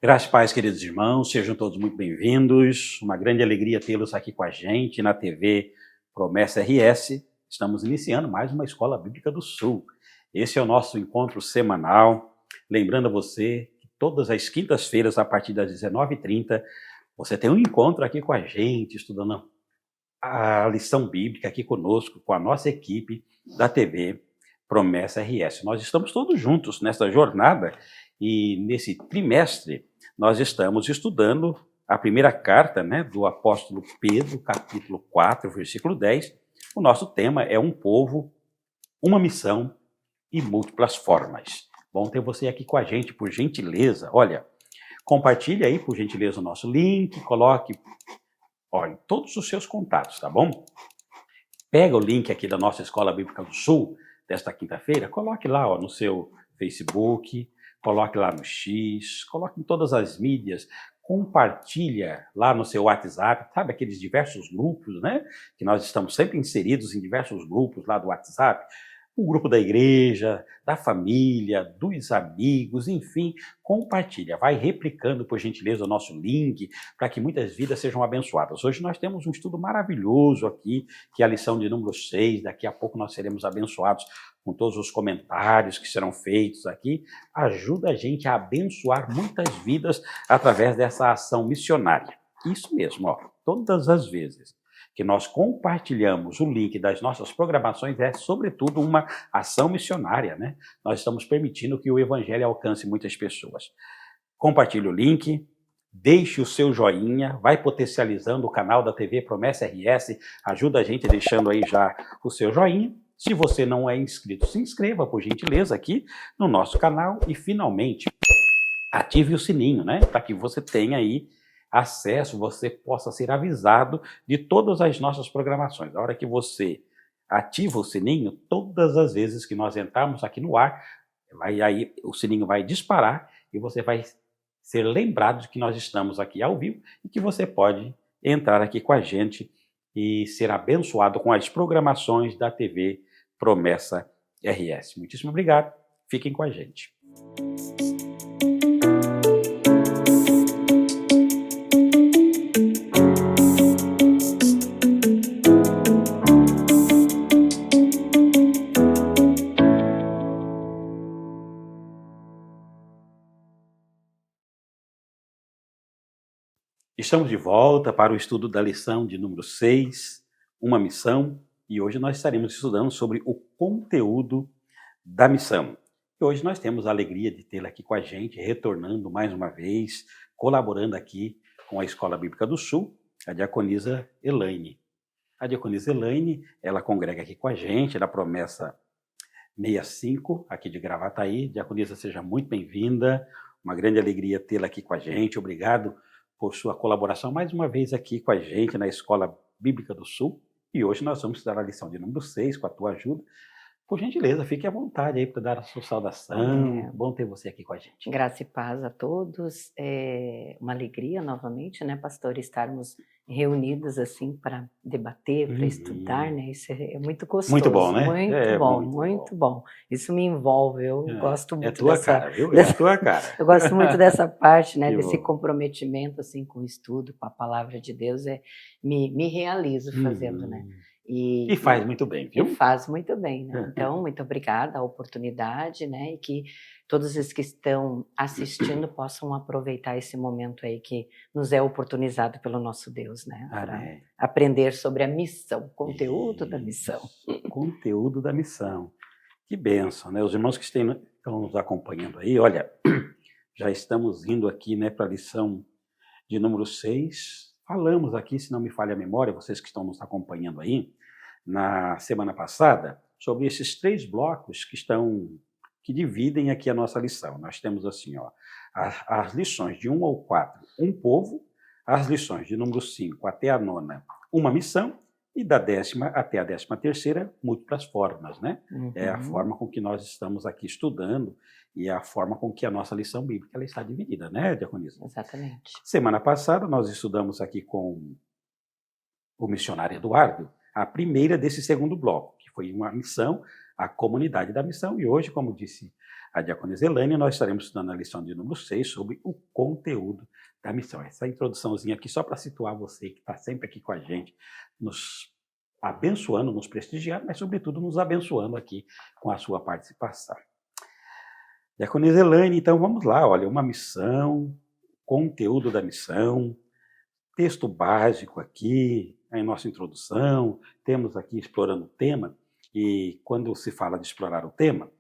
Graças e paz, queridos irmãos, sejam todos muito bem-vindos. Uma grande alegria tê-los aqui com a gente na TV Promessa RS. Estamos iniciando mais uma Escola Bíblica do Sul. Esse é o nosso encontro semanal. Lembrando a você que todas as quintas-feiras, a partir das 19h30, você tem um encontro aqui com a gente, estudando a lição bíblica aqui conosco, com a nossa equipe da TV Promessa RS. Nós estamos todos juntos nessa jornada e nesse trimestre nós estamos estudando a primeira carta, do apóstolo Pedro, capítulo 4, versículo 10. O nosso tema é um povo, uma missão e múltiplas formas. Bom ter você aqui com a gente, por gentileza. Olha, compartilhe aí, por gentileza, o nosso link, coloque em todos os seus contatos, tá bom? Pega o link aqui da nossa Escola Bíblica do Sul, desta quinta-feira, coloque lá no seu Facebook, coloque lá no X, coloque em todas as mídias, compartilha lá no seu WhatsApp, sabe aqueles diversos grupos, que nós estamos sempre inseridos em diversos grupos lá do WhatsApp, o grupo da igreja, da família, dos amigos, enfim, compartilha, vai replicando, por gentileza, o nosso link, para que muitas vidas sejam abençoadas. Hoje nós temos um estudo maravilhoso aqui, que é a lição de número 6, daqui a pouco nós seremos abençoados com todos os comentários que serão feitos aqui. Ajuda a gente a abençoar muitas vidas através dessa ação missionária. Isso mesmo, todas as vezes que nós compartilhamos o link das nossas programações, é sobretudo uma ação missionária, Nós estamos permitindo que o evangelho alcance muitas pessoas. Compartilhe o link, deixe o seu joinha, vai potencializando o canal da TV Promessa RS, ajuda a gente deixando aí já o seu joinha. Se você não é inscrito, se inscreva, por gentileza, aqui no nosso canal e, finalmente, ative o sininho, para que você tenha aí acesso, você possa ser avisado de todas as nossas programações. A hora que você ativa o sininho, todas as vezes que nós entrarmos aqui no ar, aí o sininho vai disparar e você vai ser lembrado de que nós estamos aqui ao vivo e que você pode entrar aqui com a gente e ser abençoado com as programações da TV Promessa RS. Muitíssimo obrigado. Fiquem com a gente. Estamos de volta para o estudo da lição de número 6, uma missão, e hoje nós estaremos estudando sobre o conteúdo da missão. E hoje nós temos a alegria de tê-la aqui com a gente, retornando mais uma vez, colaborando aqui com a Escola Bíblica do Sul, a diaconisa Elaine. A diaconisa Elaine, ela congrega aqui com a gente, da Promessa 65, aqui de Gravataí. Diaconisa, seja muito bem-vinda, uma grande alegria tê-la aqui com a gente, obrigado por sua colaboração mais uma vez aqui com a gente na Escola Bíblica do Sul. E hoje nós vamos estudar a lição de número 6, com a tua ajuda. Por gentileza, fique à vontade aí para dar a sua saudação. Bom ter você aqui com a gente. Graça e paz a todos. É uma alegria novamente, pastor, estarmos reunidos assim para debater, para estudar, Isso é muito gostoso. Muito bom, né? Muito bom. Isso me envolve, eu gosto muito tua cara, viu? É tua cara. Eu gosto muito dessa parte, desse comprometimento assim com o estudo, com a palavra de Deus, me realizo fazendo, E faz muito bem, viu? E faz muito bem, Então, muito obrigada a oportunidade, e que todos os que estão assistindo possam aproveitar esse momento aí que nos é oportunizado pelo nosso Deus, para aprender sobre a missão, o conteúdo da missão. Conteúdo da missão. Que bênção, Os irmãos que estão nos acompanhando aí, olha, já estamos indo aqui, para a lição de número 6. Falamos aqui, se não me falha a memória, vocês que estão nos acompanhando aí, na semana passada, sobre esses 3 blocos que dividem aqui a nossa lição. Nós temos assim, as lições de 1 ao 4, um povo, as lições de número 5 até a 9ª, uma missão, e da 10ª até a 13ª, múltiplas formas, É a forma com que nós estamos aqui estudando e é a forma com que a nossa lição bíblica ela está dividida, diaconisa? Exatamente. Semana passada nós estudamos aqui com o missionário Eduardo a primeira desse segundo bloco, que foi uma missão, a comunidade da missão, e hoje, como disse a diaconisa Elaine, nós estaremos estudando a lição de número 6 sobre o conteúdo da missão. Essa introduçãozinha aqui só para situar você que está sempre aqui com a gente, nos abençoando, nos prestigiando, mas sobretudo nos abençoando aqui com a sua participação. Diaconisa Elaine, então vamos lá, olha, uma missão, conteúdo da missão, texto básico aqui, em nossa introdução, temos aqui explorando o tema, e quando se fala de explorar o tema,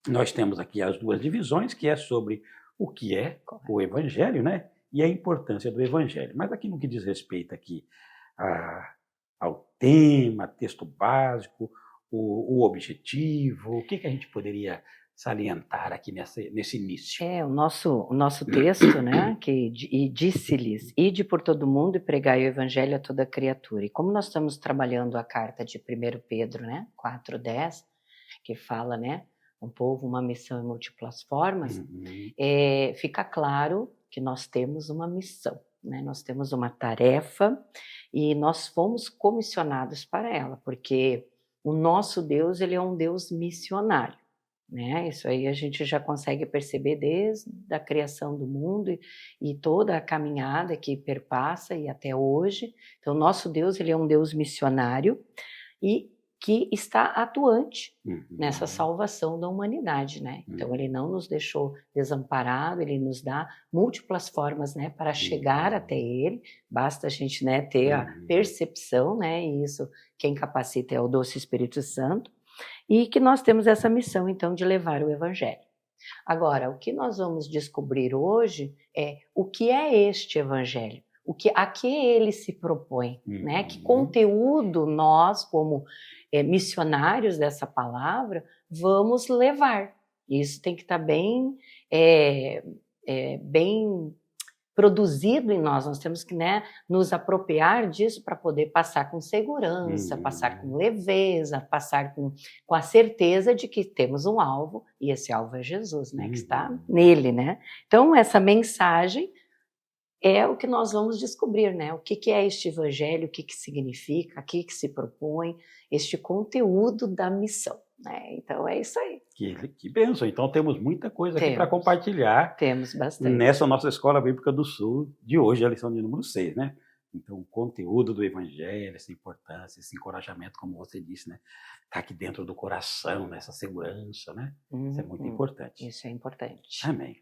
nós temos aqui as duas divisões, que é sobre o que é o Evangelho, né? E a importância do Evangelho. Mas aqui no que diz respeito aqui ao tema, texto básico, o objetivo, o que a gente poderia salientar aqui nesse início? O nosso texto, né, e disse-lhes, ide por todo mundo e pregai o evangelho a toda criatura. E como nós estamos trabalhando a carta de 1 Pedro, né, 4:10, que fala, né, um povo, uma missão em múltiplas formas, fica claro que nós temos uma missão, né, nós temos uma tarefa e nós fomos comissionados para ela, porque o nosso Deus, ele é um Deus missionário. Né? Isso aí a gente já consegue perceber desde a criação do mundo e toda a caminhada que perpassa e até hoje. Então, nosso Deus, ele é um Deus missionário e que está atuante nessa salvação da humanidade, né? Então, ele não nos deixou desamparado, ele nos dá múltiplas formas, né, para chegar até ele. Basta a gente, né, ter a percepção, né, e isso quem capacita é o doce Espírito Santo. E que nós temos essa missão, então, de levar o Evangelho. Agora, o que nós vamos descobrir hoje é o que é este Evangelho, a que ele se propõe, né? Que conteúdo nós, como missionários dessa palavra, vamos levar. Isso tem que estar bem produzido em nós temos que, né, nos apropriar disso para poder passar com segurança, passar com leveza, passar com a certeza de que temos um alvo, e esse alvo é Jesus, né, que está nele, né? Então, essa mensagem é o que nós vamos descobrir, né? O que é este evangelho, o que significa, a que se propõe, este conteúdo da missão. Então é isso aí. Que bênção! Então temos muita coisa aqui para compartilhar. Temos bastante. Nessa nossa Escola Bíblica do Sul de hoje, a lição de número 6, né? Então o conteúdo do Evangelho, essa importância, esse encorajamento, como você disse, né? Está aqui dentro do coração, nessa segurança, né? Isso é muito importante. Isso é importante. Amém.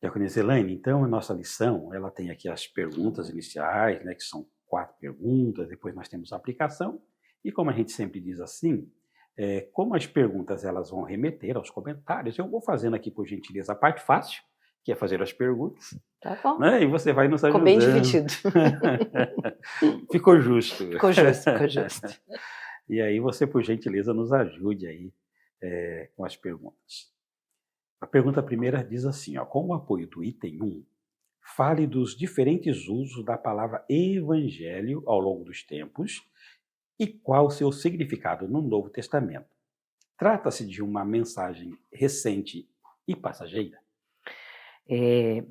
Diaconisa Elaine, então a nossa lição, ela tem aqui as perguntas iniciais, né? Que são 4 perguntas, depois nós temos a aplicação, e como a gente sempre diz assim, como as perguntas elas vão remeter aos comentários, eu vou fazendo aqui, por gentileza, a parte fácil, que é fazer as perguntas. Tá bom. Né? E você vai nos ajudando. Ficou bem dividido. Ficou justo. Ficou justo. E aí você, por gentileza, nos ajude aí com as perguntas. A pergunta primeira diz assim, com o apoio do item 1, fale dos diferentes usos da palavra evangelho ao longo dos tempos e qual o seu significado no Novo Testamento. Trata-se de uma mensagem recente e passageira? E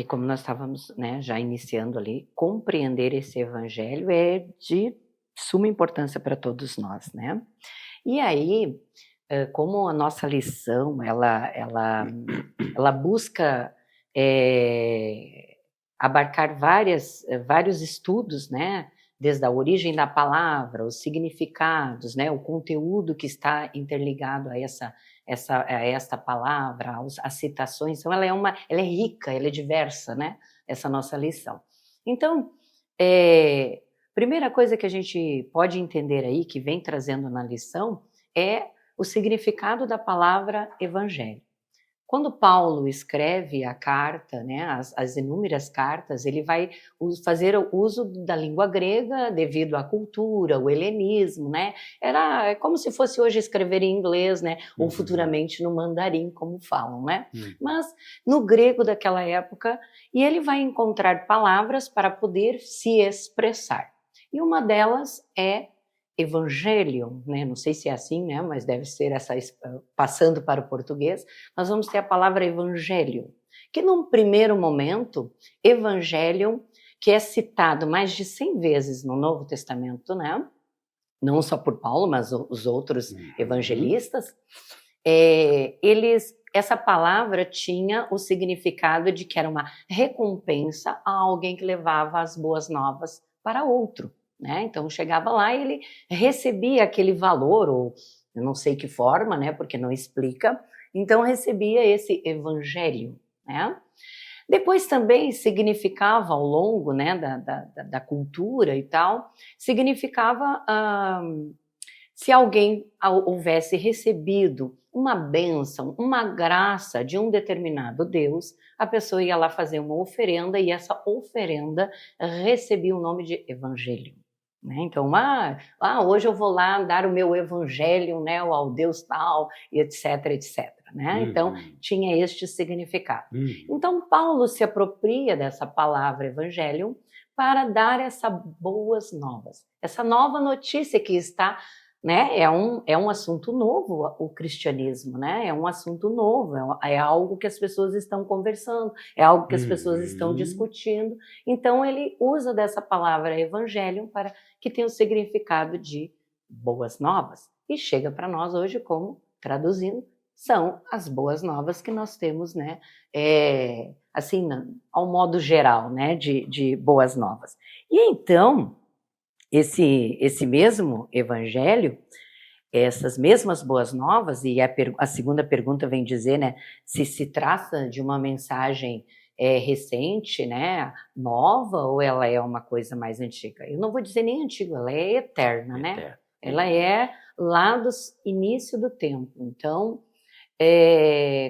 como nós estávamos, né, já iniciando ali, compreender esse evangelho é de suma importância para todos nós, né? E aí, como a nossa lição, ela busca abarcar vários estudos, né? Desde a origem da palavra, os significados, né, o conteúdo que está interligado a esta palavra, as citações. Então, ela é rica, ela é diversa, né, essa nossa lição. Então, primeira coisa que a gente pode entender aí, que vem trazendo na lição, é o significado da palavra evangelho. Quando Paulo escreve a carta, né, as inúmeras cartas, ele vai fazer o uso da língua grega devido à cultura, o helenismo, né? É como se fosse hoje escrever em inglês, né? Ou futuramente no mandarim, como falam, né? Mas no grego daquela época, e ele vai encontrar palavras para poder se expressar. E uma delas é Evangelium, né? Não sei se é assim, né? Mas deve ser passando para o português, nós vamos ter a palavra Evangelium, que num primeiro momento, Evangelium, que é citado mais de 100 vezes no Novo Testamento, né? Não só por Paulo, mas os outros evangelistas, essa palavra tinha o significado de que era uma recompensa a alguém que levava as boas novas para outro, né? Então chegava lá e ele recebia aquele valor, ou eu não sei que forma, né? Porque não explica. Então recebia esse evangelho, né? Depois também significava ao longo, né, da cultura e tal, significava se alguém houvesse recebido uma bênção, uma graça de um determinado Deus, a pessoa ia lá fazer uma oferenda e essa oferenda recebia o nome de evangelho. Né? Então, hoje eu vou lá dar o meu evangelho, né, ao Deus tal, e etc, etc. Né? Então, tinha este significado. Então, Paulo se apropria dessa palavra evangelho para dar essas boas novas, essa nova notícia que está, né, é um assunto novo, o cristianismo, né? É um assunto novo, é algo que as pessoas estão conversando, é algo que as pessoas estão discutindo. Então, ele usa dessa palavra evangelho para que tenha o significado de boas novas. E chega para nós hoje como, traduzindo, são as boas novas que nós temos, né? Assim, ao modo geral, né? De boas novas. E então, esse mesmo evangelho, essas mesmas boas novas, e a segunda pergunta vem dizer, né? Se trata de uma mensagem recente, né? Nova, ou ela é uma coisa mais antiga? Eu não vou dizer nem antiga, ela é eterna, né? Ela é lá do início do tempo. Então,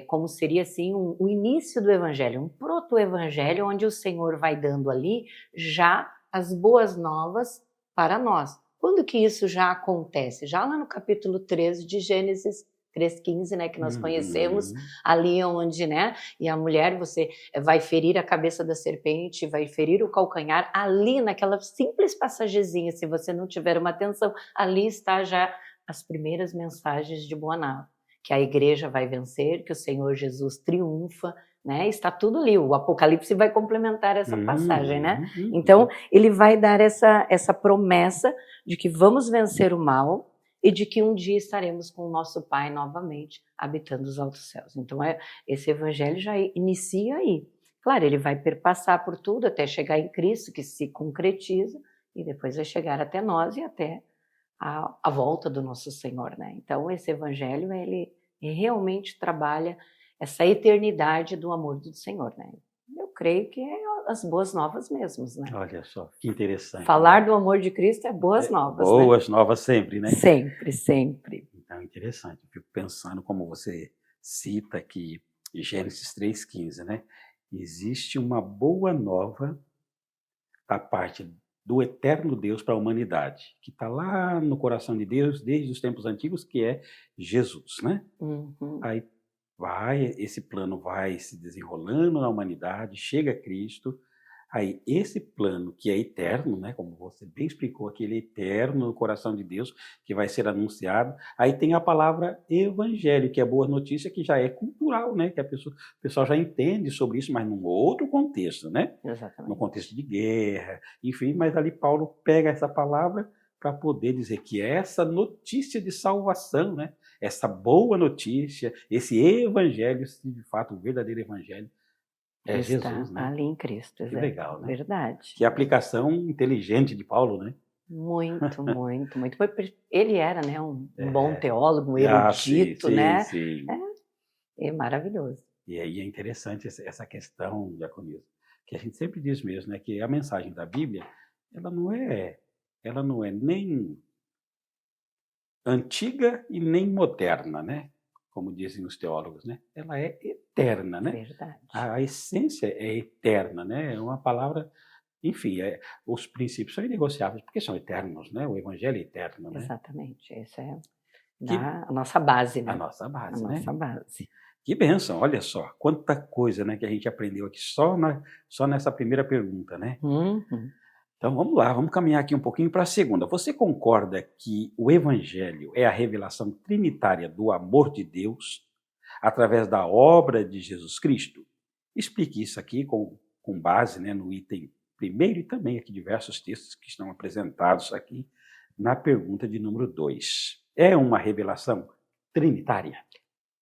como seria assim o início do evangelho, um proto-evangelho onde o Senhor vai dando ali já as boas novas para nós. Quando que isso já acontece? Já lá no capítulo 13 de Gênesis 3:15, né, que nós conhecemos, ali onde, né, e a mulher, você vai ferir a cabeça da serpente, vai ferir o calcanhar, ali naquela simples passagezinha, se você não tiver uma atenção, ali está já as primeiras mensagens de boa nova, que a igreja vai vencer, que o Senhor Jesus triunfa, né? Está tudo ali, o Apocalipse vai complementar essa passagem, né? Então, ele vai dar essa promessa de que vamos vencer o mal e de que um dia estaremos com o nosso Pai novamente, habitando os altos céus. Então, esse evangelho já inicia aí. Claro, ele vai perpassar por tudo até chegar em Cristo, que se concretiza, e depois vai chegar até nós e até a volta do nosso Senhor, né? Então, esse evangelho, ele realmente trabalha essa eternidade do amor do Senhor, né? Eu creio que é as boas novas mesmo, né? Olha só, que interessante. Falar do amor de Cristo é boas novas, boas novas sempre, né? Sempre, sempre. Então, interessante. Eu fico pensando como você cita aqui Gênesis 3:15, né? Existe uma boa nova da parte do eterno Deus para a humanidade, que está lá no coração de Deus desde os tempos antigos, que é Jesus, né? Aí esse plano vai se desenrolando na humanidade, chega Cristo, aí esse plano que é eterno, né, como você bem explicou, aquele eterno no coração de Deus, que vai ser anunciado, aí tem a palavra evangelho, que é boa notícia, que já é cultural, né, que o pessoal já entende sobre isso, mas num outro contexto, né? Exatamente. No contexto de guerra, enfim, mas ali Paulo pega essa palavra para poder dizer que essa notícia de salvação, né, essa boa notícia, esse evangelho, de fato, o verdadeiro evangelho, é está Jesus, né? Ali em Cristo, que legal, né? Verdade. Que aplicação inteligente de Paulo, né? Muito, muito, muito. Ele era, né, um bom teólogo, um erudito, sim, né? Sim. É maravilhoso. E aí é interessante essa questão, Diaconisa, que a gente sempre diz mesmo, né, que a mensagem da Bíblia, ela não é nem antiga e nem moderna, né? Como dizem os teólogos, né? Ela é eterna, né? Verdade. A essência é eterna, né? É uma palavra, enfim, os princípios são inegociáveis porque são eternos, né? O evangelho é eterno, né? Exatamente, essa é Que- a nossa base, né? A nossa base, A né? nossa base. Que bênção, olha só, quanta coisa, né, que a gente aprendeu aqui só nessa primeira pergunta, né? Então vamos lá, vamos caminhar aqui um pouquinho para a segunda. Você concorda que o Evangelho é a revelação trinitária do amor de Deus através da obra de Jesus Cristo? Explique isso aqui com base, né, no item primeiro e também aqui diversos textos que estão apresentados aqui na pergunta de número 2. É uma revelação trinitária?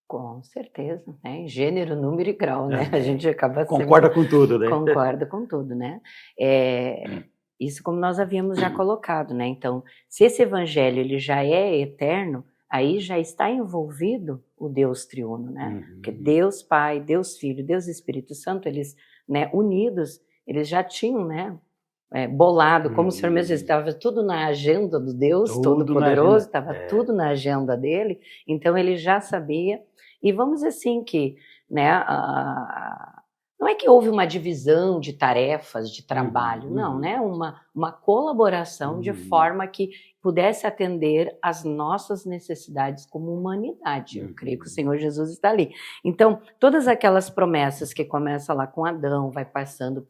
Com certeza, né? Gênero, número e grau, né? A gente acaba Concorda com tudo, né? concorda com tudo, né? Isso como nós havíamos já colocado, né? Então, se esse evangelho ele já é eterno, aí já está envolvido o Deus triuno, né? Porque Deus Pai, Deus Filho, Deus Espírito Santo, eles, né, unidos, eles já tinham, né, bolado, como o Senhor mesmo disse, estava tudo na agenda do Deus Tudo Todo-Poderoso, estava tudo na agenda dele, então ele já sabia, e vamos dizer assim que, né, não é que houve uma divisão de tarefas, de trabalho, não, né, uma colaboração de forma que pudesse atender às nossas necessidades como humanidade. Eu creio que o Senhor Jesus está ali. Então, todas aquelas promessas que começam lá com Adão, vai passando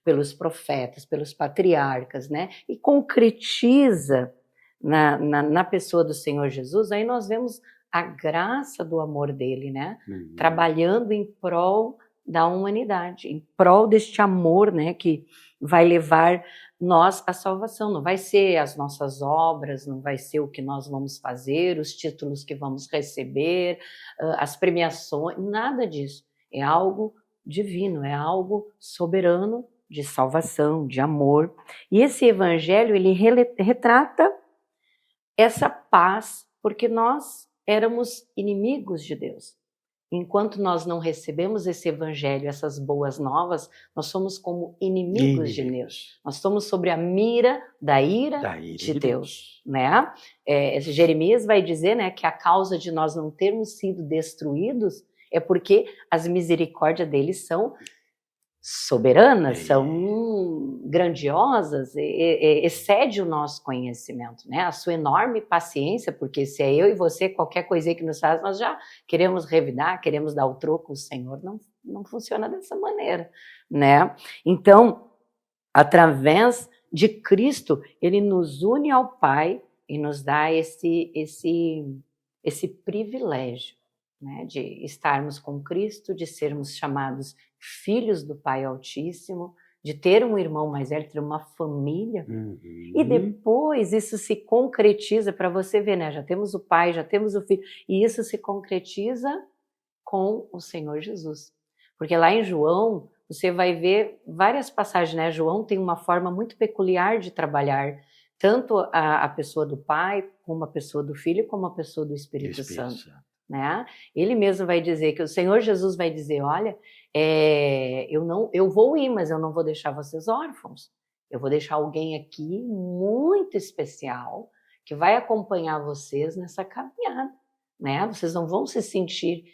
pelos profetas, pelos patriarcas, né? E concretiza na pessoa do Senhor Jesus, aí nós vemos a graça do amor dele, né? Trabalhando em prol da humanidade, em prol deste amor, né? Que vai levar nós à salvação. Não vai ser as nossas obras, não vai ser o que nós vamos fazer, os títulos que vamos receber, as premiações, nada disso. É algo divino, é algo soberano de salvação, de amor. E esse evangelho, ele retrata essa paz, porque nós éramos inimigos de Deus. Enquanto nós não recebemos esse evangelho, essas boas novas, nós somos como inimigos de Deus. Nós estamos sobre a mira da ira de Deus, né? Jeremias vai dizer, né, que a causa de nós não termos sido destruídos é porque as misericórdias dele são soberanas, são grandiosas, excede o nosso conhecimento, né? A sua enorme paciência, porque se é eu e você, qualquer coisa que nos faz, nós já queremos revidar, queremos dar o troco, o Senhor não funciona dessa maneira, né? Então, através de Cristo, ele nos une ao Pai e nos dá esse privilégio, né, de estarmos com Cristo, de sermos chamados filhos do Pai Altíssimo, de ter um irmão mais velho, ter uma família, e depois isso se concretiza, para você ver, né, já temos o Pai, já temos o Filho, e isso se concretiza com o Senhor Jesus, porque lá em João, você vai ver várias passagens, né, João tem uma forma muito peculiar de trabalhar, tanto a pessoa do Pai, como a pessoa do Filho, como a pessoa do Espírito Santo. Né? Ele mesmo vai dizer que o Senhor Jesus vai dizer, olha, eu vou ir, mas eu não vou deixar vocês órfãos. Eu vou deixar alguém aqui muito especial que vai acompanhar vocês nessa caminhada, né? Vocês não vão se sentir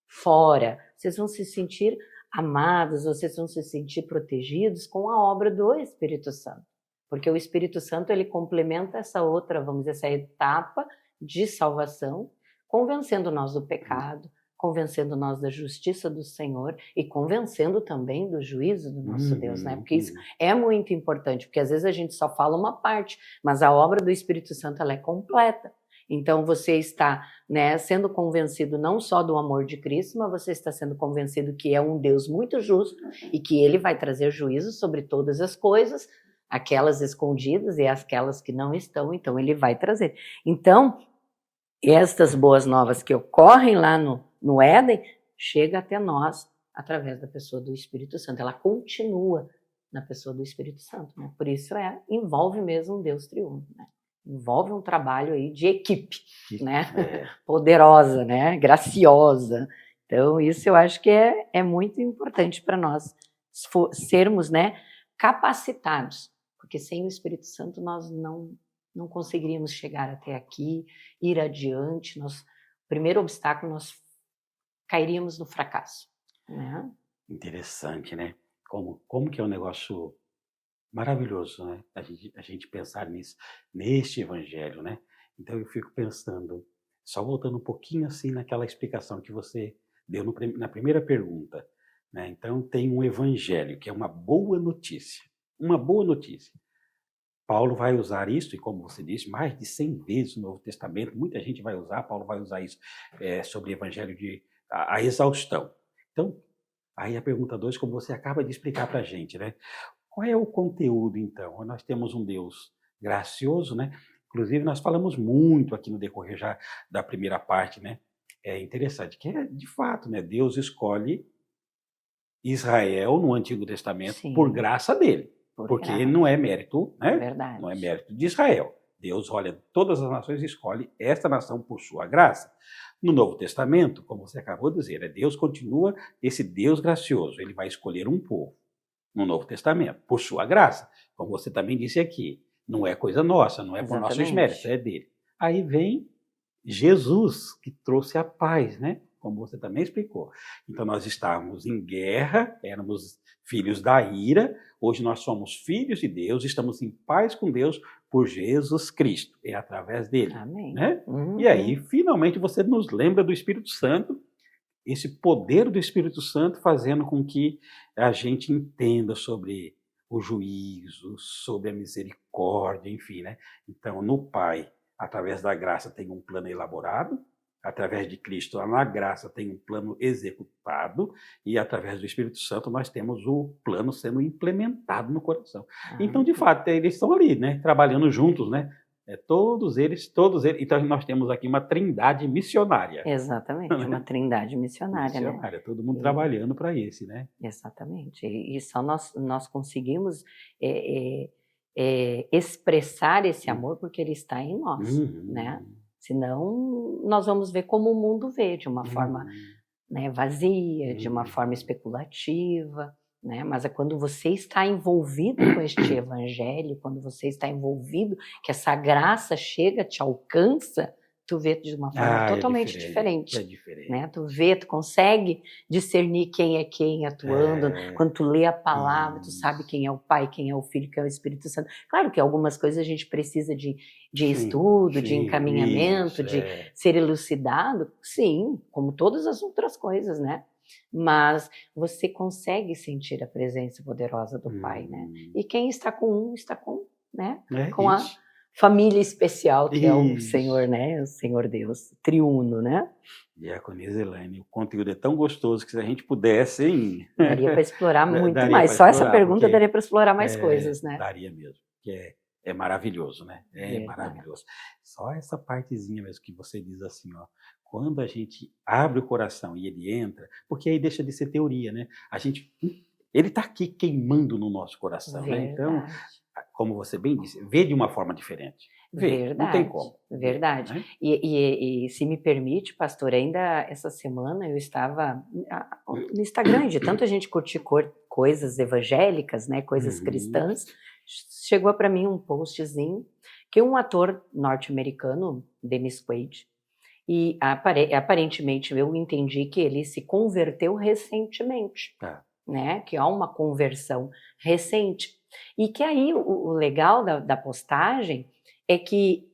fora, vocês vão se sentir amados, vocês vão se sentir protegidos com a obra do Espírito Santo, porque o Espírito Santo ele complementa essa outra, vamos dizer, essa etapa de salvação, convencendo nós do pecado, convencendo nós da justiça do Senhor e convencendo também do juízo do nosso Deus, né? Porque isso é muito importante, porque às vezes a gente só fala uma parte, mas a obra do Espírito Santo ela é completa. Então você está, né, sendo convencido não só do amor de Cristo, mas você está sendo convencido que é um Deus muito justo e que ele vai trazer juízo sobre todas as coisas, aquelas escondidas e aquelas que não estão, então ele vai trazer. Então, estas boas novas que ocorrem lá no Éden, chega até nós através da pessoa do Espírito Santo. Ela continua na pessoa do Espírito Santo, né? Por isso envolve mesmo um Deus triuno, né? Envolve um trabalho aí de equipe, né? Poderosa, né? Graciosa. Então, isso eu acho que é muito importante para nós sermos, né, capacitados, porque sem o Espírito Santo nós não conseguiríamos chegar até aqui, ir adiante. O primeiro obstáculo, nós cairíamos no fracasso. Né? Interessante, né? Como que é um negócio maravilhoso, né? A gente pensar neste evangelho, né? Então eu fico pensando, só voltando um pouquinho assim naquela explicação que você deu na primeira pergunta, né? Então tem um evangelho que é uma boa notícia. Uma boa notícia. Paulo vai usar isso, e como você disse, mais de 100 vezes no Novo Testamento, muita gente vai usar, Paulo vai usar isso sobre o evangelho a exaustão. Então, aí a pergunta 2, como você acaba de explicar para a gente, né? Qual é o conteúdo, então? Nós temos um Deus gracioso, né? Inclusive, nós falamos muito aqui no decorrer já da primeira parte, né? É interessante que, de fato, né, Deus escolhe Israel no Antigo Testamento por Sim, graça dele, por porque graça, não é mérito, né? verdade. Não é mérito de Israel. Deus olha todas as nações e escolhe esta nação por sua graça. No Novo Testamento, como você acabou de dizer, Deus continua esse Deus gracioso. Ele vai escolher um povo no Novo Testamento por sua graça, como você também disse aqui. Não é coisa nossa, não é por nossos méritos, Exatamente. é dele. Aí vem Jesus, que trouxe a paz, né? Como você também explicou. Então nós estávamos em guerra, éramos filhos da ira, hoje nós somos filhos de Deus, estamos em paz com Deus por Jesus Cristo, é através dele, Amém. né? Uhum. E aí, finalmente, você nos lembra do Espírito Santo, esse poder do Espírito Santo fazendo com que a gente entenda sobre o juízo, sobre a misericórdia, enfim, né? Então, no Pai, através da graça, tem um plano elaborado, através de Cristo, na graça, tem um plano executado, e através do Espírito Santo, nós temos o plano sendo implementado no coração. Então, de Amém. fato, eles estão ali, né? Trabalhando juntos, né? Todos eles. Então, nós temos aqui uma trindade missionária. Exatamente, uma trindade missionária, né? Missionária, todo mundo E- trabalhando para esse, né? Exatamente. E só nós conseguimos expressar esse amor porque ele está em nós, né? Uhum. Senão nós vamos ver como o mundo vê, de uma forma, né, vazia, de uma forma especulativa, né? Mas é quando você está envolvido com este evangelho, quando você está envolvido, que essa graça chega, te alcança, tu vê de uma forma totalmente diferente. É diferente. Né? Tu vê, tu consegue discernir quem é quem atuando. Quando tu lê a palavra, tu sabe quem é o Pai, quem é o Filho, quem é o Espírito Santo. Claro que algumas coisas a gente precisa de estudo, de encaminhamento, de ser elucidado, sim, como todas as outras coisas, né? Mas você consegue sentir a presença poderosa do Pai, né? E quem está com um, está com, né? Com a família especial que é o Senhor, né? O Senhor Deus, triuno, né? Diaconisa Elaine, o conteúdo é tão gostoso que se a gente pudesse, hein? Daria para explorar muito Daria mais. pra Só essa explorar, pergunta porque daria para explorar mais coisas, né? daria mesmo, que é maravilhoso, né? É Verdade. maravilhoso. Só essa partezinha mesmo que você diz assim, ó, quando a gente abre o coração e ele entra, porque aí deixa de ser teoria, né? Ele está aqui queimando no nosso coração, né? Então, Verdade. como você bem disse, vê de uma forma diferente. Vê, não tem como. Verdade. Né? E se me permite, pastor, ainda essa semana eu estava no Instagram, de tanto a gente curtir coisas evangélicas, né, coisas cristãs, chegou para mim um postzinho que um ator norte-americano, Dennis Quaid, e aparentemente eu entendi que ele se converteu recentemente, né, que há uma conversão recente. E que aí o legal da postagem é que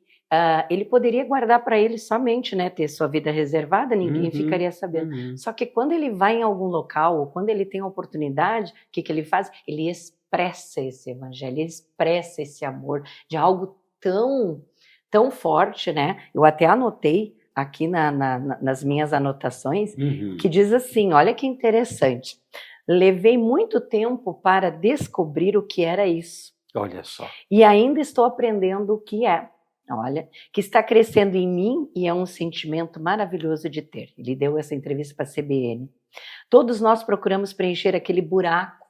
ele poderia guardar para ele somente, né, ter sua vida reservada, ninguém ficaria sabendo. Só que quando ele vai em algum local, ou quando ele tem a oportunidade, o que ele faz? Ele expressa esse evangelho, ele expressa esse amor de algo tão forte, né? Eu até anotei aqui nas minhas anotações, que diz assim, olha que interessante. Levei muito tempo para descobrir o que era isso. Olha só. E ainda estou aprendendo o que é. Olha, que está crescendo em mim e é um sentimento maravilhoso de ter. Ele deu essa entrevista para a CBN. Todos nós procuramos preencher aquele buraco.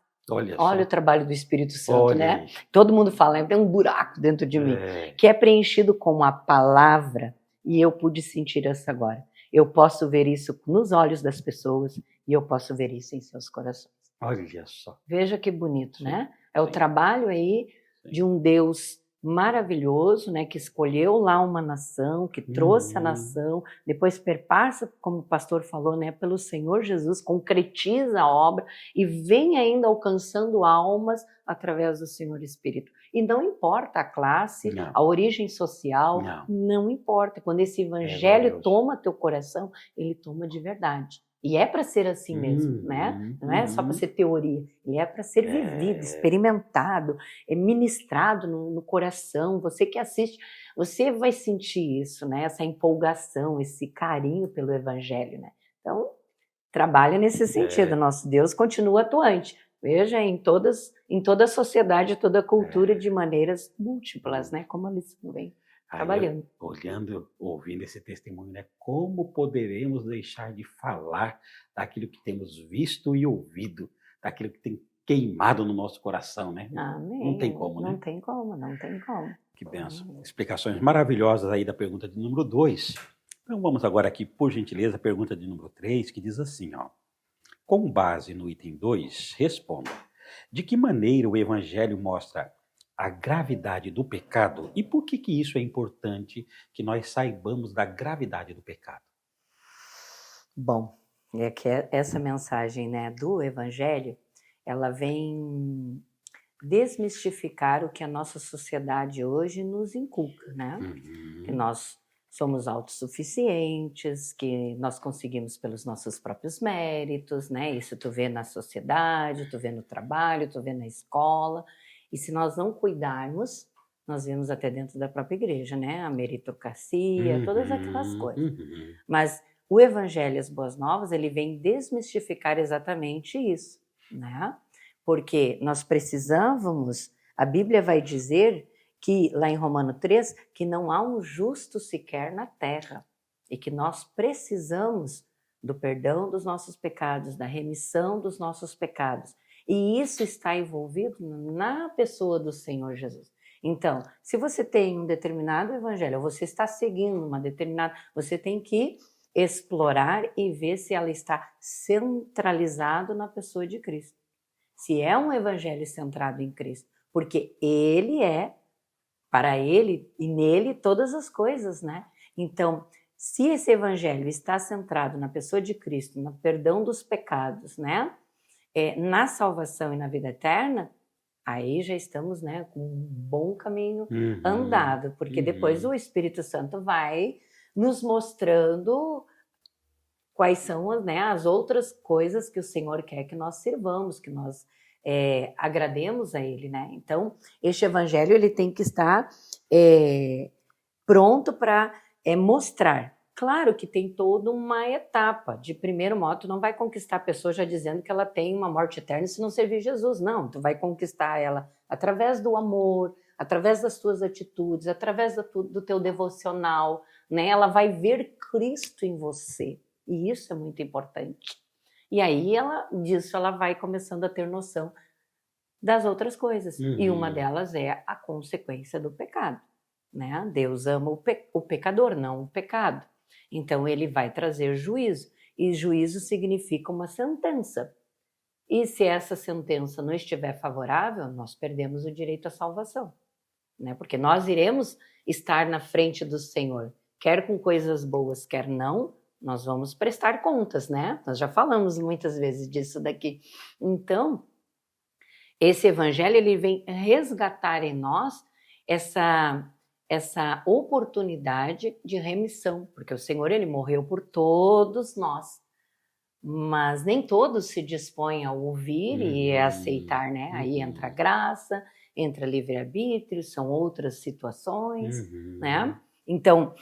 Olha o trabalho do Espírito Santo, né? Todo mundo fala, tem um buraco dentro de mim, que é preenchido com a palavra, e eu pude sentir isso agora. Eu posso ver isso nos olhos das pessoas e eu posso ver isso em seus corações. Olha só. Veja que bonito, né? É o trabalho aí de um Deus maravilhoso, né? Que escolheu lá uma nação, que trouxe a nação, depois perpassa, como o pastor falou, né? Pelo Senhor Jesus, concretiza a obra e vem ainda alcançando almas através do Senhor Espírito. E não importa a classe, a origem social, não importa. Quando esse evangelho toma teu coração, ele toma de verdade. E é para ser assim mesmo, né? Não é só para ser teoria. Ele é para ser vivido, experimentado, ministrado no coração. Você que assiste, você vai sentir isso, né? Essa empolgação, esse carinho pelo evangelho, né? Então, trabalha nesse sentido. Nosso Deus continua atuante. Veja, em toda a sociedade, toda a cultura, de maneiras múltiplas, né? Como a lição vem. trabalhando. Olhando, ouvindo esse testemunho, né? Como poderemos deixar de falar daquilo que temos visto e ouvido, daquilo que tem queimado no nosso coração, né? Não tem Amém. como, Não né? tem como, não tem como. Que benção. Amém. Explicações maravilhosas aí da pergunta de número 2. Então vamos agora aqui, por gentileza, a pergunta de número 3, que diz assim, ó. Com base no item 2, responda. De que maneira o Evangelho mostra a gravidade do pecado e por que isso é importante que nós saibamos da gravidade do pecado? Bom, é que essa mensagem, né, do Evangelho, ela vem desmistificar o que a nossa sociedade hoje nos inculca, né? Que nós somos autossuficientes, que nós conseguimos pelos nossos próprios méritos, né? Isso tu vê na sociedade, tu vê no trabalho, tu vê na escola. E se nós não cuidarmos, nós vemos até dentro da própria igreja, né? A meritocracia, todas aquelas coisas. Mas o Evangelho e as Boas Novas, ele vem desmistificar exatamente isso, né? Porque nós precisávamos, a Bíblia vai dizer que, lá em Romano 3, que não há um justo sequer na terra e que nós precisamos do perdão dos nossos pecados, da remissão dos nossos pecados. E isso está envolvido na pessoa do Senhor Jesus. Então, se você tem um determinado evangelho, ou você está seguindo uma determinada, você tem que explorar e ver se ela está centralizado na pessoa de Cristo. Se é um evangelho centrado em Cristo, porque ele é, para ele e nele, todas as coisas, né? Então, se esse evangelho está centrado na pessoa de Cristo, no perdão dos pecados, né? Na salvação e na vida eterna, aí já estamos, né, com um bom caminho andado, porque depois o Espírito Santo vai nos mostrando quais são, né, as outras coisas que o Senhor quer que nós sirvamos, que nós agrademos a Ele, né? Então, este evangelho ele tem que estar pronto para mostrar. Claro que tem toda uma etapa. De primeiro modo, tu não vai conquistar a pessoa já dizendo que ela tem uma morte eterna se não servir Jesus. Não, tu vai conquistar ela através do amor, através das tuas atitudes, através do teu devocional, né? Ela vai ver Cristo em você. E isso é muito importante. E aí, disso ela vai começando a ter noção das outras coisas. E uma delas é a consequência do pecado, né? Deus ama o pecador, não o pecado. Então, ele vai trazer juízo. E juízo significa uma sentença. E se essa sentença não estiver favorável, nós perdemos o direito à salvação, né? Porque nós iremos estar na frente do Senhor, quer com coisas boas, quer não, nós vamos prestar contas, né? Nós já falamos muitas vezes disso daqui. Então, esse evangelho ele vem resgatar em nós essa oportunidade de remissão, porque o Senhor ele morreu por todos nós, mas nem todos se dispõem a ouvir e a aceitar, né? Aí entra a graça, entra livre-arbítrio, são outras situações, né? Então,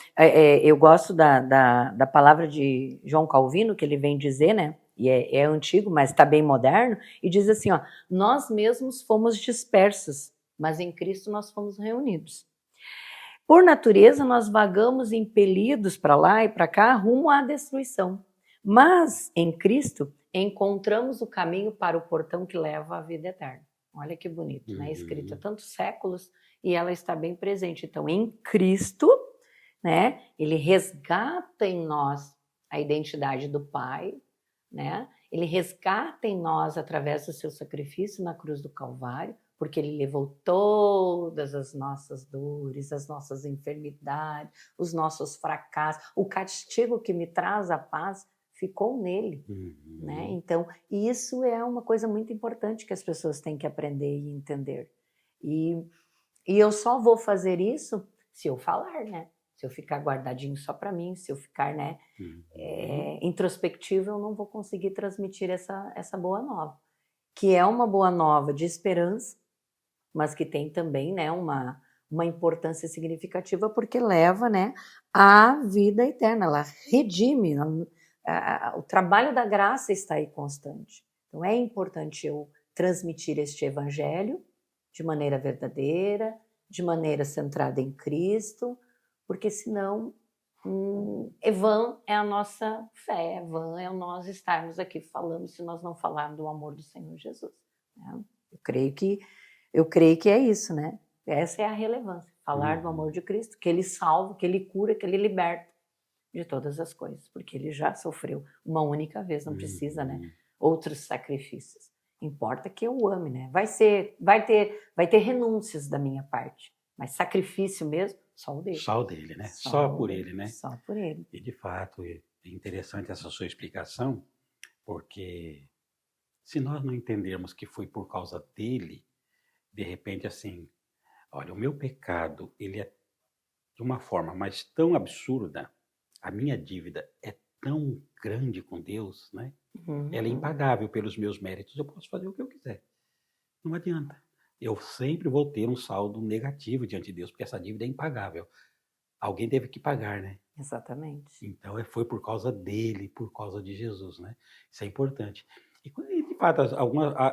eu gosto da palavra de João Calvino, que ele vem dizer, né? E é antigo, mas está bem moderno, e diz assim, ó, nós mesmos fomos dispersos, mas em Cristo nós fomos reunidos. Por natureza, nós vagamos impelidos para lá e para cá, rumo à destruição. Mas, em Cristo, encontramos o caminho para o portão que leva à vida eterna. Olha que bonito, né? Escrito há tantos séculos e ela está bem presente. Então, em Cristo, né? Ele resgata em nós a identidade do Pai, né? Ele resgata em nós através do seu sacrifício na cruz do Calvário, porque ele levou todas as nossas dores, as nossas enfermidades, os nossos fracassos, o castigo que me traz a paz ficou nele, né? Então, isso é uma coisa muito importante que as pessoas têm que aprender e entender. E eu só vou fazer isso se eu falar, né? Se eu ficar guardadinho só para mim, se eu ficar, né, introspectivo, eu não vou conseguir transmitir essa boa nova. Que é uma boa nova de esperança, mas que tem também, né, uma importância significativa porque leva, né, à vida eterna, ela redime, o trabalho da graça está aí constante. Então é importante eu transmitir este evangelho de maneira verdadeira, de maneira centrada em Cristo, porque senão é vã é a nossa fé, é vã é nós estarmos aqui falando se nós não falarmos do amor do Senhor Jesus. Né? Eu creio que é isso, né? Essa é a relevância, falar do amor de Cristo, que Ele salva, que Ele cura, que Ele liberta de todas as coisas, porque Ele já sofreu uma única vez, não precisa, né? Outros sacrifícios. Importa que eu ame, né? Vai ter renúncias da minha parte, mas sacrifício mesmo, só o dele. Só o dele, né? Só por ele, né? Só por ele. E de fato, é interessante essa sua explicação, porque se nós não entendermos que foi por causa dele, de repente assim, olha, o meu pecado, ele é de uma forma mas tão absurda, a minha dívida é tão grande com Deus, né? Ela é impagável pelos meus méritos, eu posso fazer o que eu quiser. Não adianta. Eu sempre vou ter um saldo negativo diante de Deus, porque essa dívida é impagável. Alguém teve que pagar, né? Exatamente. Então foi por causa dele, por causa de Jesus, né? Isso é importante. E de fato,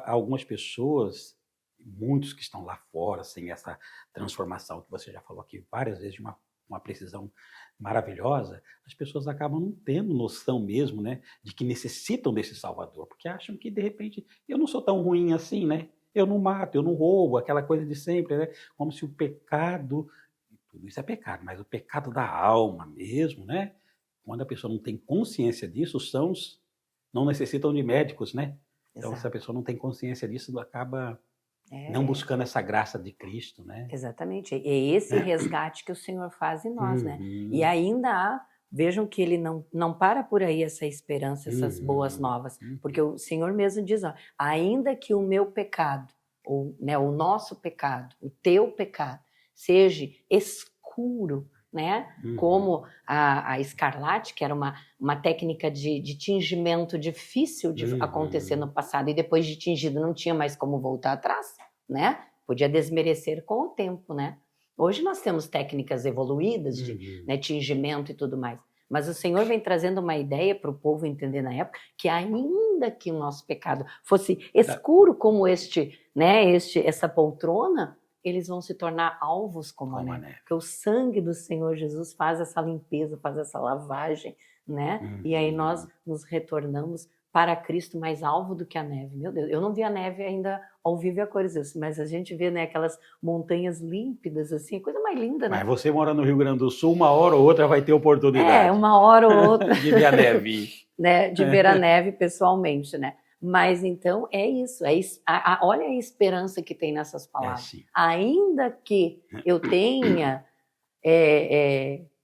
algumas pessoas, muitos que estão lá fora, sem essa transformação que você já falou aqui várias vezes, de uma precisão maravilhosa, as pessoas acabam não tendo noção mesmo, né, de que necessitam desse Salvador, porque acham que, de repente, eu não sou tão ruim assim, né? Eu não mato, eu não roubo, aquela coisa de sempre, né? Como se o pecado, tudo isso é pecado, mas o pecado da alma mesmo, né? Quando a pessoa não tem consciência disso, os sãos não necessitam de médicos, né? Então, se a pessoa não tem consciência disso, acaba não buscando essa graça de Cristo, né? Exatamente. É esse resgate que o Senhor faz em nós, né? E ainda há, vejam que ele não para por aí essa esperança, essas boas novas, porque o Senhor mesmo diz, ó, ainda que o meu pecado, ou, né, o nosso pecado, o teu pecado, seja escuro, né? Como a escarlate, que era uma técnica de tingimento difícil de acontecer no passado, e depois de tingido não tinha mais como voltar atrás, né? Podia desmerecer com o tempo, né? Hoje nós temos técnicas evoluídas de tingimento e tudo mais, mas o Senhor vem trazendo uma ideia para o povo entender na época, que ainda que o nosso pecado fosse escuro como essa poltrona, eles vão se tornar alvos como a neve. Porque o sangue do Senhor Jesus faz essa limpeza, faz essa lavagem, né? E aí nós nos retornamos para Cristo mais alvo do que a neve. Meu Deus, eu não vi a neve ainda ao vivo e a cores, mas a gente vê, né, aquelas montanhas límpidas, assim, coisa mais linda, né? Mas você mora no Rio Grande do Sul, uma hora ou outra vai ter oportunidade. Uma hora ou outra. De ver a neve. Né? De ver a neve pessoalmente, né? Mas então é isso, olha a esperança que tem nessas palavras. Ainda que eu tenha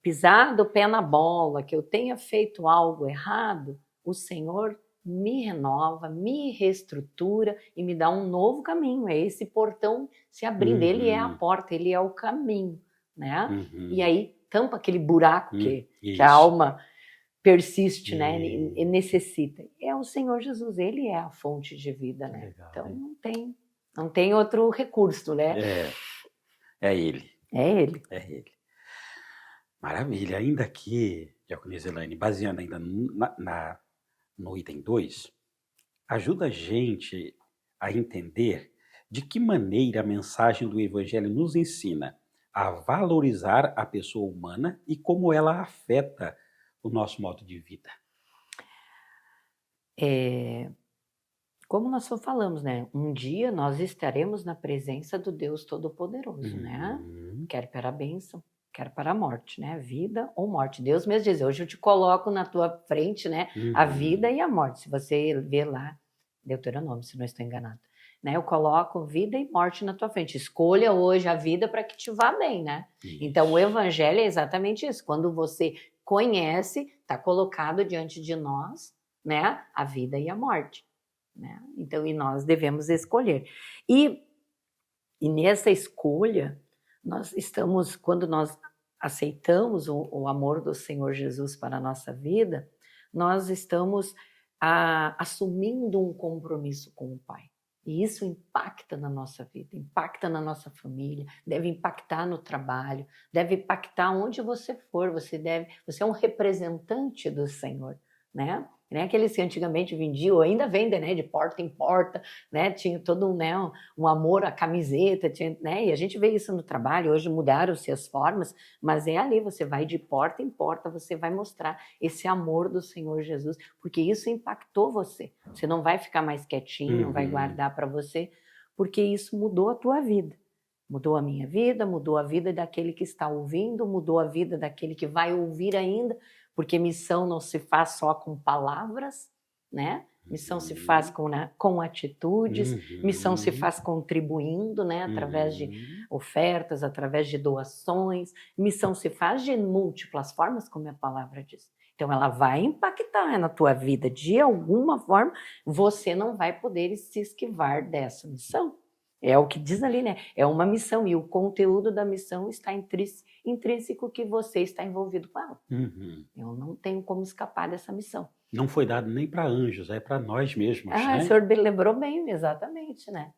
pisado o pé na bola, que eu tenha feito algo errado, o Senhor me renova, me reestrutura e me dá um novo caminho. É esse portão se abrindo, ele é a porta, ele é o caminho, né? E aí tampa aquele buraco que a alma persiste, né? E necessita. É o Senhor Jesus, ele é a fonte de vida, né? Legal, então não tem outro recurso, né? É ele. É ele. É ele. Maravilha. Ainda aqui, Diaconisa Elaine, baseando ainda no item 2, ajuda a gente a entender de que maneira a mensagem do Evangelho nos ensina a valorizar a pessoa humana e como ela afeta o nosso modo de vida. Como nós só falamos, né? Um dia nós estaremos na presença do Deus Todo-Poderoso, né? Quer para a bênção, quer para a morte, né? Vida ou morte. Deus mesmo diz, hoje eu te coloco na tua frente, né? A vida e a morte. Se você vê lá, Deuteronômio, se não estou enganado. Né? Eu coloco vida e morte na tua frente. Escolha hoje a vida para que te vá bem, né? Isso. Então o Evangelho é exatamente isso. Quando você conhece, está colocado diante de nós, né? A vida e a morte. Né? Então, e nós devemos escolher. E nessa escolha, nós estamos, quando nós aceitamos o amor do Senhor Jesus para a nossa vida, nós estamos assumindo um compromisso com o Pai. E isso impacta na nossa vida, impacta na nossa família, deve impactar no trabalho, deve impactar onde você for, você é um representante do Senhor, né? que nem aqueles que antigamente vendiam, ainda vendem, né, de porta em porta, né, tinha todo um amor à camiseta, tinha, né, e a gente vê isso no trabalho, hoje mudaram-se as formas, mas é ali, você vai de porta em porta, você vai mostrar esse amor do Senhor Jesus, porque isso impactou você. Você não vai ficar mais quietinho, não vai guardar para você, porque isso mudou a tua vida. Mudou a minha vida, mudou a vida daquele que está ouvindo, mudou a vida daquele que vai ouvir ainda, porque missão não se faz só com palavras, né? Missão se faz com atitudes, missão se faz contribuindo, né? Através de ofertas, através de doações, missão se faz de múltiplas formas, como a palavra diz. Então ela vai impactar na tua vida de alguma forma, você não vai poder se esquivar dessa missão. É o que diz ali, né? É uma missão e o conteúdo da missão está intrínseco que você está envolvido com ela. Eu não tenho como escapar dessa missão. Não foi dado nem para anjos, é para nós mesmos, né? O senhor lembrou bem, exatamente, né?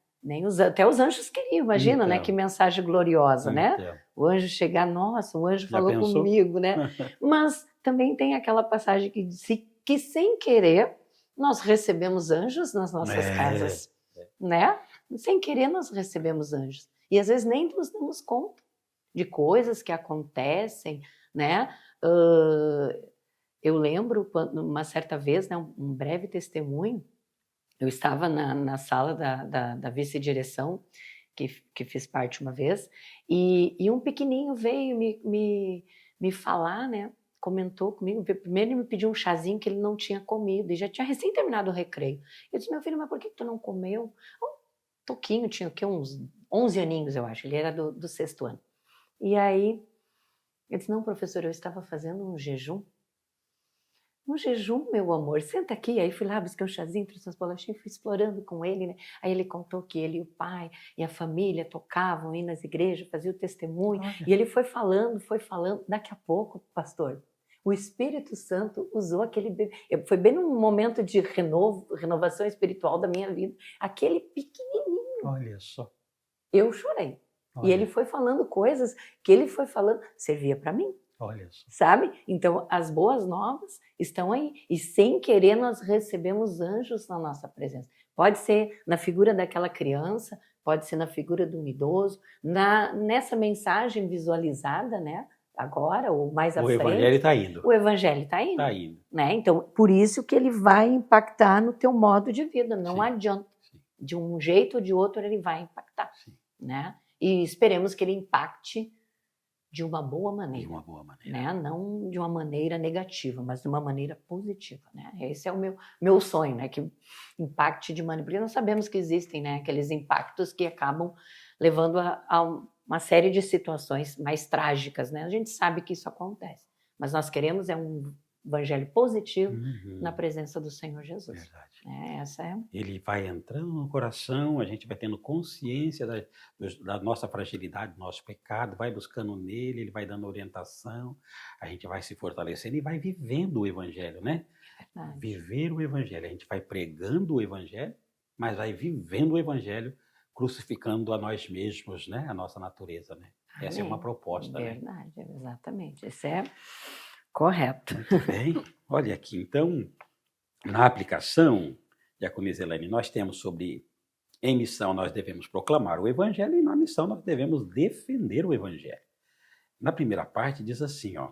Até os anjos queriam, imagina, então, né? Que mensagem gloriosa, né? O anjo chegar, nossa, o anjo falou comigo, né? Mas também tem aquela passagem que diz que sem querer nós recebemos anjos nas nossas casas, né? Sem querer nós recebemos anjos. E às vezes nem nos damos conta de coisas que acontecem, né? Eu lembro, uma certa vez, né, um breve testemunho, eu estava na sala da vice-direção, que fiz parte uma vez, e um pequenininho veio me falar, né? Comentou comigo, primeiro ele me pediu um chazinho que ele não tinha comido, e já tinha recém terminado o recreio. Eu disse, meu filho, mas por que tu não comeu? Toquinho, tinha uns 11 aninhos, eu acho, ele era do 6º ano. E aí, eu disse, não, professor, eu estava fazendo um jejum. Um jejum, meu amor, senta aqui. Aí fui lá, busquei um chazinho, trouxe umas bolachinhas, fui explorando com ele, né? Aí ele contou que ele e o pai e a família tocavam aí nas igrejas, faziam o testemunho. E ele foi falando. Daqui a pouco, pastor, o Espírito Santo usou aquele bebê. Foi bem num momento de renovação espiritual da minha vida. Aquele pequenininho. Olha só. Eu chorei. Olha. E ele foi falando coisas que ele foi falando, servia para mim. Olha só. Sabe? Então, as boas novas estão aí. E sem querer nós recebemos anjos na nossa presença. Pode ser na figura daquela criança, pode ser na figura de um idoso, nessa mensagem visualizada, né? Agora ou mais à frente. O evangelho está indo. O evangelho está indo. Está indo. Né? Então, por isso que ele vai impactar no teu modo de vida. Não adianta. De um jeito ou de outro ele vai impactar. Né? E esperemos que ele impacte de uma boa maneira. De uma boa maneira. Né? Não de uma maneira negativa, mas de uma maneira positiva. Né? Esse é o meu sonho, né? Que impacte de maneira... Porque nós sabemos que existem, né, aqueles impactos que acabam levando a uma série de situações mais trágicas. Né? A gente sabe que isso acontece. Mas nós queremos um evangelho positivo na presença do Senhor Jesus. Verdade. Ele vai entrando no coração, a gente vai tendo consciência da nossa fragilidade, do nosso pecado, vai buscando nele, ele vai dando orientação, a gente vai se fortalecendo e vai vivendo o evangelho, né? Verdade. Viver o evangelho. A gente vai pregando o evangelho, mas vai vivendo o evangelho, crucificando a nós mesmos, né? A nossa natureza, né? Amém. Essa é uma proposta, Verdade, né? Exatamente. Esse é correto. Muito bem. Olha aqui, então, na aplicação, Diaconisa Elaine, nós temos sobre, em missão nós devemos proclamar o evangelho e na missão nós devemos defender o evangelho. Na primeira parte diz assim, ó,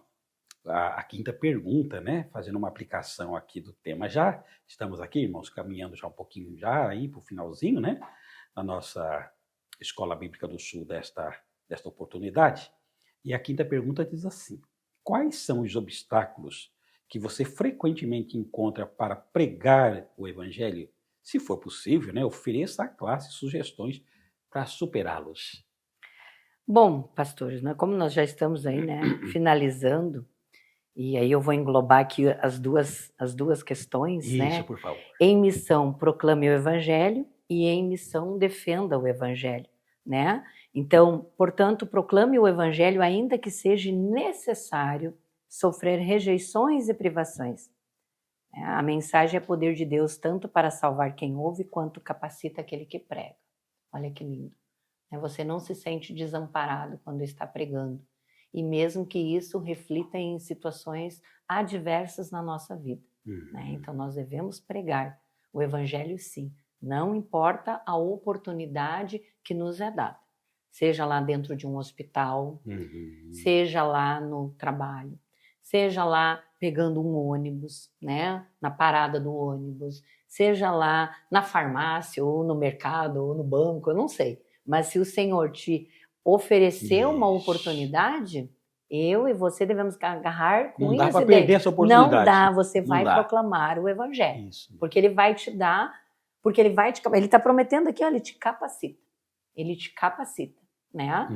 a quinta pergunta, né, fazendo uma aplicação aqui do tema já, estamos aqui, irmãos, caminhando já um pouquinho já aí para o finalzinho, né, na nossa Escola Bíblica do Sul desta oportunidade, e a quinta pergunta diz assim, quais são os obstáculos que você frequentemente encontra para pregar o evangelho? Se for possível, né, ofereça à classe sugestões para superá-los. Bom, pastores, né, como nós já estamos aí, né, finalizando, e aí eu vou englobar aqui as duas questões, Isso, né? por favor. Em missão, proclame o evangelho e em missão, defenda o evangelho, né? Então, portanto, proclame o evangelho ainda que seja necessário sofrer rejeições e privações. A mensagem é poder de Deus tanto para salvar quem ouve quanto capacita aquele que prega. Olha que lindo. Você não se sente desamparado quando está pregando. E mesmo que isso reflita em situações adversas na nossa vida. né? Então nós devemos pregar o evangelho, sim. Não importa a oportunidade que nos é dada. Seja lá dentro de um hospital, seja lá no trabalho, seja lá pegando um ônibus, né? Na parada do ônibus, seja lá na farmácia, ou no mercado, ou no banco, eu não sei. Mas se o Senhor te oferecer uma oportunidade, eu e você devemos agarrar com Não dá unhas para e perder dentes. essa oportunidade. Não dá, você Não vai dá. proclamar o evangelho. Isso. Porque ele vai te dar, porque ele vai te... Ele está prometendo aqui, olha, ele te capacita. Ele te capacita, né?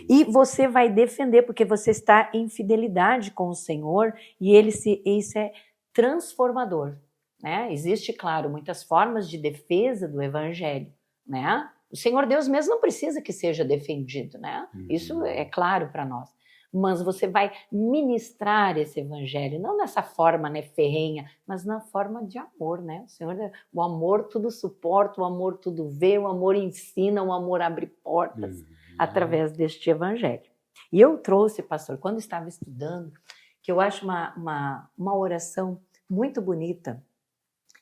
E você vai defender, porque você está em fidelidade com o Senhor, e isso é transformador, né? Existe, claro, muitas formas de defesa do evangelho, né? O Senhor Deus mesmo não precisa que seja defendido, né? Isso é claro para nós. Mas você vai ministrar esse evangelho, não nessa forma, né, ferrenha, mas na forma de amor, né? O Senhor, o amor tudo suporta, o amor tudo vê, o amor ensina, o amor abre portas através deste evangelho. E eu trouxe, pastor, quando estava estudando, que eu acho uma oração muito bonita,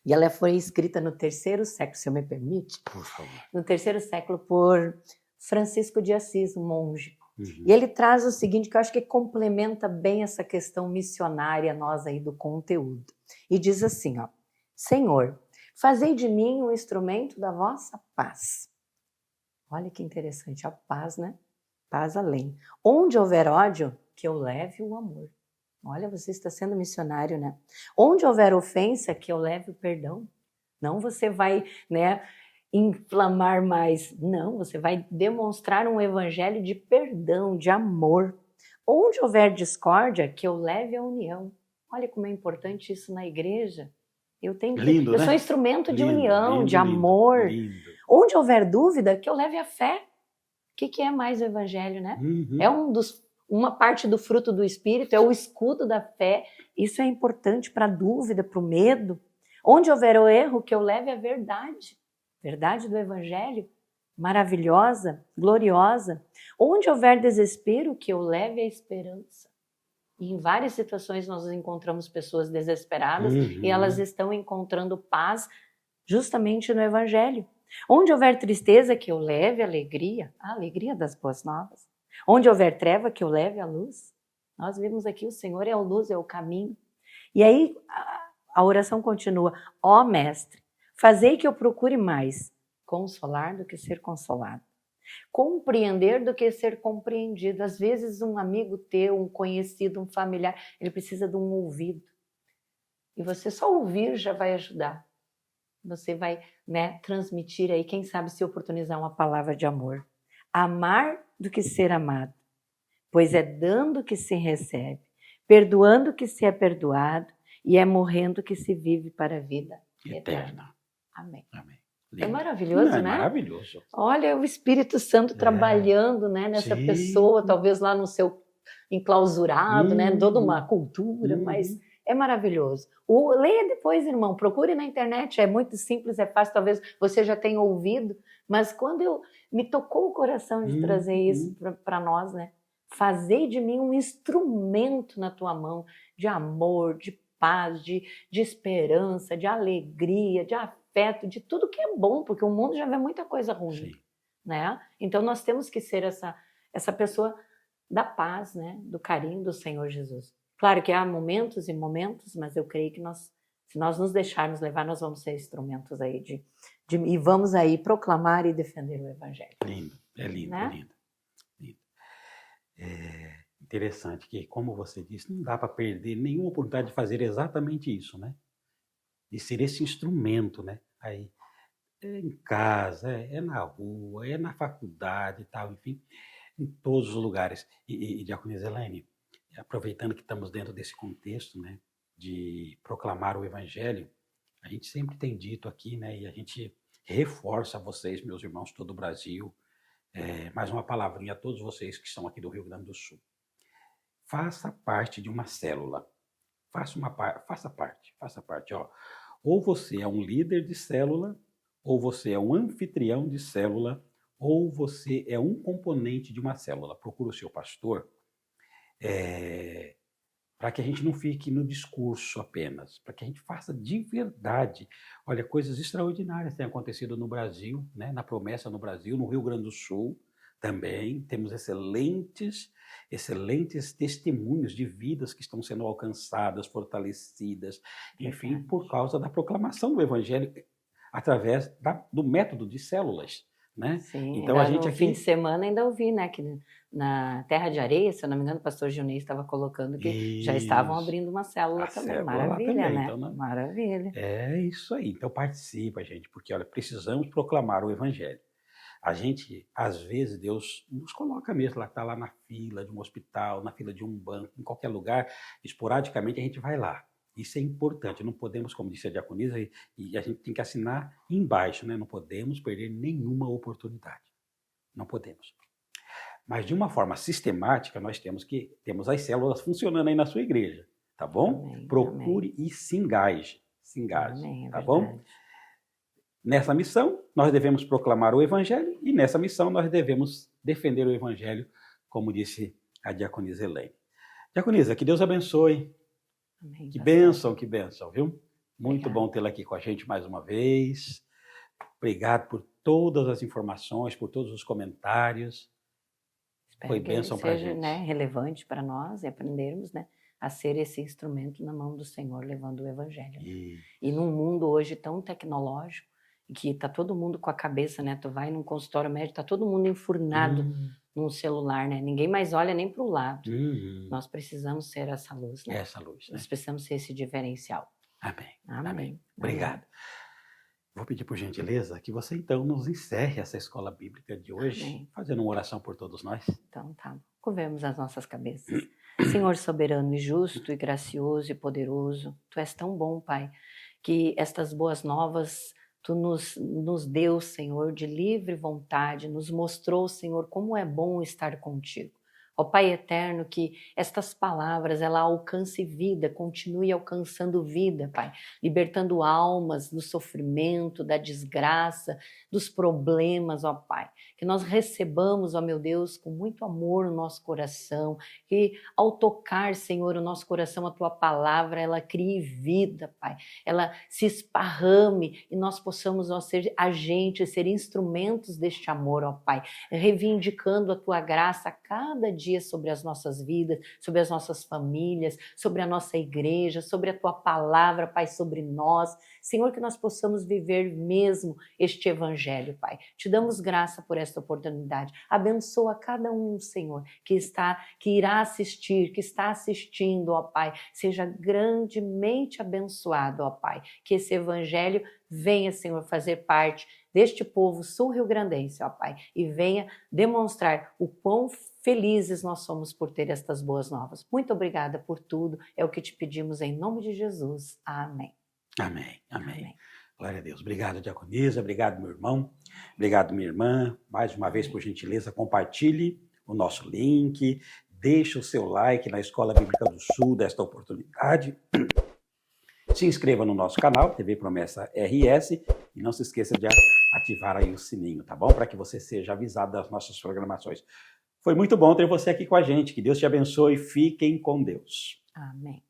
e ela foi escrita no 3º século, se eu me permite, por favor. No 3º século por Francisco de Assis, um monge. E ele traz o seguinte, que eu acho que complementa bem essa questão missionária, nós aí do conteúdo. E diz assim, ó: Senhor, fazei de mim um instrumento da vossa paz. Olha que interessante, a paz, né? Paz além. Onde houver ódio, que eu leve o amor. Olha, você está sendo missionário, né? Onde houver ofensa, que eu leve o perdão. Não você vai, né, inflamar mais. Não, você vai demonstrar um evangelho de perdão, de amor. Onde houver discórdia, que eu leve a união. Olha como é importante isso na igreja. Eu Lindo, sou né? instrumento de Lindo, união, lindo, de amor. lindo. Onde houver dúvida, que eu leve a fé. O que é mais o evangelho, né? É uma parte do fruto do Espírito, é o escudo da fé. Isso é importante para a dúvida, para o medo. Onde houver o erro, que eu leve a verdade. Verdade do evangelho, maravilhosa, gloriosa. Onde houver desespero, que eu leve a esperança. E em várias situações nós encontramos pessoas desesperadas e elas estão encontrando paz justamente no evangelho. Onde houver tristeza, que eu leve alegria, a alegria das boas novas. Onde houver treva, que eu leve a luz. Nós vimos aqui, o Senhor é a luz, é o caminho. E aí a oração continua: ó Mestre, fazei que eu procure mais consolar do que ser consolado. Compreender do que ser compreendido. Às vezes um amigo teu, um conhecido, um familiar, ele precisa de um ouvido. E você só ouvir já vai ajudar. Você vai, né, transmitir aí, quem sabe se oportunizar uma palavra de amor. Amar do que ser amado, pois é dando que se recebe, perdoando que se é perdoado e é morrendo que se vive para a vida eterna. Amém. Amém. É maravilhoso, né? É maravilhoso. Olha o Espírito Santo trabalhando, né, nessa pessoa, talvez lá no seu enclausurado, né, toda uma cultura, mas é maravilhoso. Leia depois, irmão, procure na internet, é muito simples, é fácil, talvez você já tenha ouvido, mas quando me tocou o coração de trazer isso para nós, né, fazei de mim um instrumento na tua mão de amor, de paz, de esperança, de alegria, de afeto, de tudo que é bom, porque o mundo já vê muita coisa ruim, né? Então nós temos que ser essa pessoa da paz, né, do carinho do Senhor Jesus. Claro que há momentos e momentos, mas eu creio que se nós nos deixarmos levar, nós vamos ser instrumentos aí e vamos aí proclamar e defender o Evangelho. Lindo, é lindo, né? É lindo. É interessante que, como você disse, não dá para perder nenhuma oportunidade de fazer exatamente isso, né? De ser esse instrumento, né? Aí, em casa, na rua, na faculdade e tal, enfim, em todos os lugares. E Diaconisa Zelaine, aproveitando que estamos dentro desse contexto, né, de proclamar o Evangelho, a gente sempre tem dito aqui, né, e a gente reforça a vocês, meus irmãos, todo o Brasil, mais uma palavrinha a todos vocês que estão aqui do Rio Grande do Sul. Faça parte de uma célula. Faça parte, ó. Ou você é um líder de célula, ou você é um anfitrião de célula, ou você é um componente de uma célula. Procure o seu pastor para que a gente não fique no discurso apenas, para que a gente faça de verdade. Olha, coisas extraordinárias têm acontecido no Brasil, né? Na Promessa no Brasil, no Rio Grande do Sul também. Temos excelentes testemunhos de vidas que estão sendo alcançadas, fortalecidas, enfim, por causa da proclamação do Evangelho através do método de células. Né? Sim, então a gente no aqui... fim de semana ainda ouvi, né, que na Terra de Areia, se eu não me engano, o pastor Gilney estava colocando que já estavam abrindo uma célula também. Célula Maravilha, também, né? Então, né? Maravilha. É isso aí. Então participa, gente, porque olha, precisamos proclamar o Evangelho. A gente, às vezes, Deus nos coloca mesmo, está lá na fila de um hospital, na fila de um banco, em qualquer lugar, esporadicamente a gente vai lá. Isso é importante, não podemos, como disse a diaconisa, e a gente tem que assinar embaixo, né? Não podemos perder nenhuma oportunidade. Não podemos. Mas de uma forma sistemática, nós temos as células funcionando aí na sua igreja, tá bom? Amém, Procure amém. E se engaje, Amém, tá verdade. bom? Nessa missão, nós devemos proclamar o Evangelho e nessa missão nós devemos defender o Evangelho, como disse a diaconisa Elaine. Diaconisa, que Deus abençoe. Amém, Que pastor. bênção, viu? Muito Obrigada. bom tê-la aqui com a gente mais uma vez. Obrigado por todas as informações, por todos os comentários. Espero Foi que bênção para a seja, gente. né, relevante para nós e aprendermos, né, a ser esse instrumento na mão do Senhor, levando o Evangelho. E num mundo hoje tão tecnológico, que está todo mundo com a cabeça, né? Tu vai num consultório médico, está todo mundo enfurnado num celular, né? Ninguém mais olha nem para o lado. Nós precisamos ser essa luz, né? Essa luz, né? Nós precisamos ser esse diferencial. Amém. Amém. Obrigado. Amém. Vou pedir por gentileza que você então nos encerre essa escola bíblica de hoje, Amém. fazendo uma oração por todos nós. Então tá, curvemos as nossas cabeças. Senhor soberano e justo e gracioso e poderoso, Tu és tão bom, Pai, que estas boas novas Tu nos deu, Senhor, de livre vontade, nos mostrou, Senhor, como é bom estar contigo. Ó Pai eterno, que estas palavras, ela alcance vida, continue alcançando vida, Pai, libertando almas do sofrimento, da desgraça, dos problemas, ó Pai. Que nós recebamos, ó meu Deus, com muito amor no nosso coração, que ao tocar, Senhor, o nosso coração, a Tua palavra, ela crie vida, Pai, ela se esparrame e nós possamos, ó, ser agentes, ser instrumentos deste amor, ó Pai, reivindicando a Tua graça a cada dia sobre as nossas vidas, sobre as nossas famílias, sobre a nossa igreja, sobre a Tua palavra, Pai, sobre nós. Senhor, que nós possamos viver mesmo este evangelho, Pai. Te damos graça por esta oportunidade. Abençoa cada um, Senhor, que irá assistir, que está assistindo, ó Pai. Seja grandemente abençoado, ó Pai. Que esse evangelho venha, Senhor, fazer parte deste povo sul-riograndense, ó Pai, e venha demonstrar o quão felizes nós somos por ter estas boas novas. Muito obrigada por tudo, é o que te pedimos em nome de Jesus. Amém. Amém. Glória a Deus. Obrigado, diaconisa, obrigado, meu irmão, obrigado, minha irmã. Mais uma vez, por gentileza, compartilhe o nosso link, deixe o seu like na Escola Bíblica do Sul desta oportunidade. Se inscreva no nosso canal, TV Promessa RS, e não se esqueça de ativar aí o sininho, tá bom? Para que você seja avisado das nossas programações. Foi muito bom ter você aqui com a gente. Que Deus te abençoe. Fiquem com Deus. Amém.